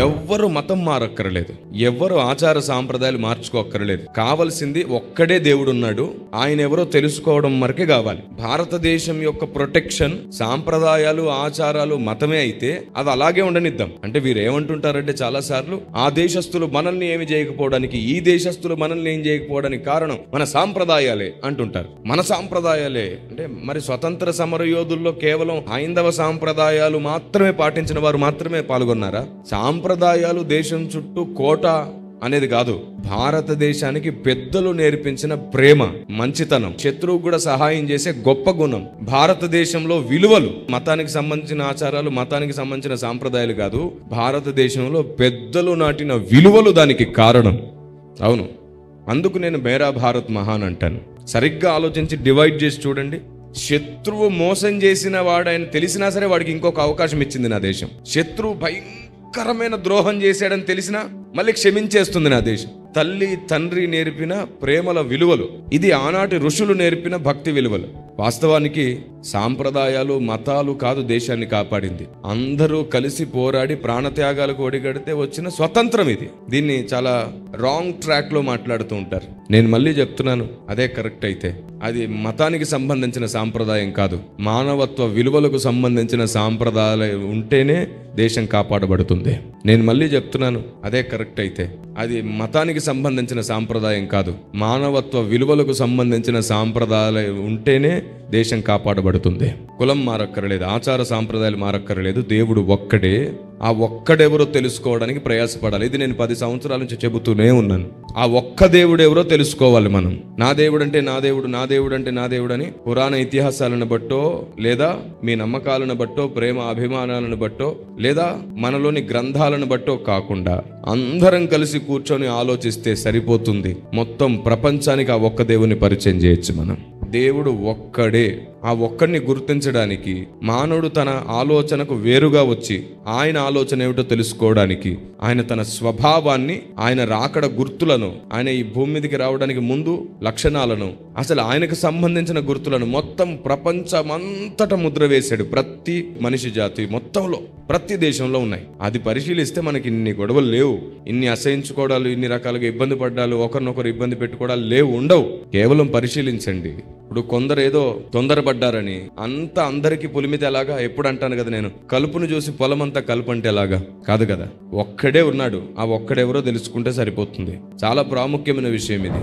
ఎవ్వరు మతం మారక్కర్లేదు, ఎవ్వరు ఆచార సాంప్రదాయాలు మార్చుకోక్కర్లేదు. కావలసింది ఒక్కడే దేవుడు ఉన్నాడు, ఆయన ఎవరో తెలుసుకోవడం వరకే కావాలి. భారతదేశం యొక్క ప్రొటెక్షన్ సాంప్రదాయాలు, ఆచారాలు, మతమే అయితే అది అలాగే ఉండనిద్దాం. అంటే వీరు ఏమంటుంటారంటే చాలా సార్లు ఆ దేశస్తులు మనల్ని ఏమి చేయకపోవడానికి, ఈ దేశస్తులు మనల్ని ఏం చేయకపోవడానికి కారణం మన సాంప్రదాయాలే అంటుంటారు. మన సాంప్రదాయాలే అంటే మరి స్వతంత్ర సమర యోధుల్లో కేవలం హైందవ సాంప్రదాయాలు మాత్రమే పాటించిన వారు మాత్రమే పాల్గొన్నారా? సాంప్రదాయాలు దేశం చుట్టూ కోట అనేది కాదు. భారతదేశానికి పెద్దలు నేర్పించిన ప్రేమ, మంచితనం, శత్రువు కూడా సహాయం చేసే గొప్ప గుణం, భారతదేశంలో విలువలు, మతానికి సంబంధించిన ఆచారాలు, మతానికి సంబంధించిన సాంప్రదాయాలు కాదు, భారతదేశంలో పెద్దలు నాటిన విలువలు దానికి కారణం. అవును, అందుకు నేను మేరా భారత్ మహాన్ అంటాను. సరిగ్గా ఆలోచించి డివైడ్ చేసి చూడండి. శత్రువు మోసం చేసిన వాడు ఆయన తెలిసినా సరే వాడికి ఇంకొక అవకాశం ఇచ్చింది నా దేశం. శత్రువు భయంకరమైన ద్రోహం చేశాడని తెలిసినా మళ్ళీ క్షమించేస్తుంది నా దేశం. తల్లి తండ్రి నేర్పిన ప్రేమల విలువలు, ఇది ఆనాటి ఋషులు నేర్పిన భక్తి విలువలు. వాస్తవానికి సాంప్రదాయాలు, మతాలు కాదు దేశాన్ని కాపాడింది. అందరూ కలిసి పోరాడి ప్రాణత్యాగాలకు ఒడిగడితే వచ్చిన స్వతంత్రం ఇది. దీన్ని చాలా రాంగ్ ట్రాక్ లో మాట్లాడుతూ ఉంటారు. నేను మళ్ళీ చెప్తున్నాను, అదే కరెక్ట్ అయితే అది మతానికి సంబంధించిన సాంప్రదాయం కాదు, మానవత్వ విలువలకు సంబంధించిన సాంప్రదాయాలు ఉంటేనే దేశం కాపాడబడుతుంది. నేను మళ్ళీ చెప్తున్నాను, అదే కరెక్ట్ అయితే అది మతానికి సంబంధించిన సాంప్రదాయం కాదు, మానవత్వ విలువలకు సంబంధించిన సాంప్రదాయాలు ఉంటేనే దేశం కాపాడబడుతుంది. కులం మారక్కర్లేదు, ఆచార సాంప్రదాయాలు మారక్కర్లేదు, దేవుడు ఒక్కడే. ఆ ఒక్కడెవరో తెలుసుకోవడానికి ప్రయాసపడాలి. ఇది నేను 10 సంవత్సరాల నుంచి చెబుతూనే ఉన్నాను. ఆ ఒక్క దేవుడు ఎవరో తెలుసుకోవాలి మనం. నా దేవుడు అంటే నా దేవుడు, నా దేవుడు అంటే నా దేవుడు అని పురాణ ఇతిహాసాలను బట్టో, లేదా మీ నమ్మకాలను బట్టో, ప్రేమ అభిమానాలను బట్టో, లేదా మనలోని గ్రంథాలను బట్టో కాకుండా అందరం కలిసి కూర్చొని ఆలోచిస్తే సరిపోతుంది. మొత్తం ప్రపంచానికి ఆ ఒక్క దేవుని పరిచయం చేయొచ్చు మనం. దేవుడు ఒక్కడే. ఆ ఒక్కడిని గుర్తించడానికి మానవుడు తన ఆలోచనకు వేరుగా వచ్చి ఆయన ఆలోచన ఏమిటో తెలుసుకోవడానికి, ఆయన తన స్వభావాన్ని, ఆయన రాకడ గుర్తులను, ఆయన ఈ భూమి మీదకి రావడానికి ముందు లక్షణాలను, అసలు ఆయనకు సంబంధించిన గుర్తులను మొత్తం ప్రపంచమంతటా ముద్ర వేశాడు. ప్రతి మనిషి జాతి మొత్తంలో, ప్రతి దేశంలో ఉన్నాయి. అది పరిశీలిస్తే మనకి ఇన్ని గొడవలు లేవు, ఇన్ని అసహించుకోవడాలు, ఇన్ని రకాలుగా ఇబ్బంది పడ్డాలు, ఒకరినొకరు ఇబ్బంది పెట్టుకోవడాలు లేవు, ఉండవు. కేవలం పరిశీలించండి. ఇప్పుడు కొందరు ఏదో తొందరపడ్డారని అంతా అందరికీ పులిమితే ఎలాగా? ఎప్పుడు అంటాను కదా నేను, కలుపును చూసి పొలమంతా కలుపు అంటే ఎలాగా? కాదు కదా. ఒక్కడే ఉన్నాడు, ఆ ఒక్కడెవరో తెలుసుకుంటే సరిపోతుంది. చాలా ప్రాముఖ్యమైన విషయం ఇది.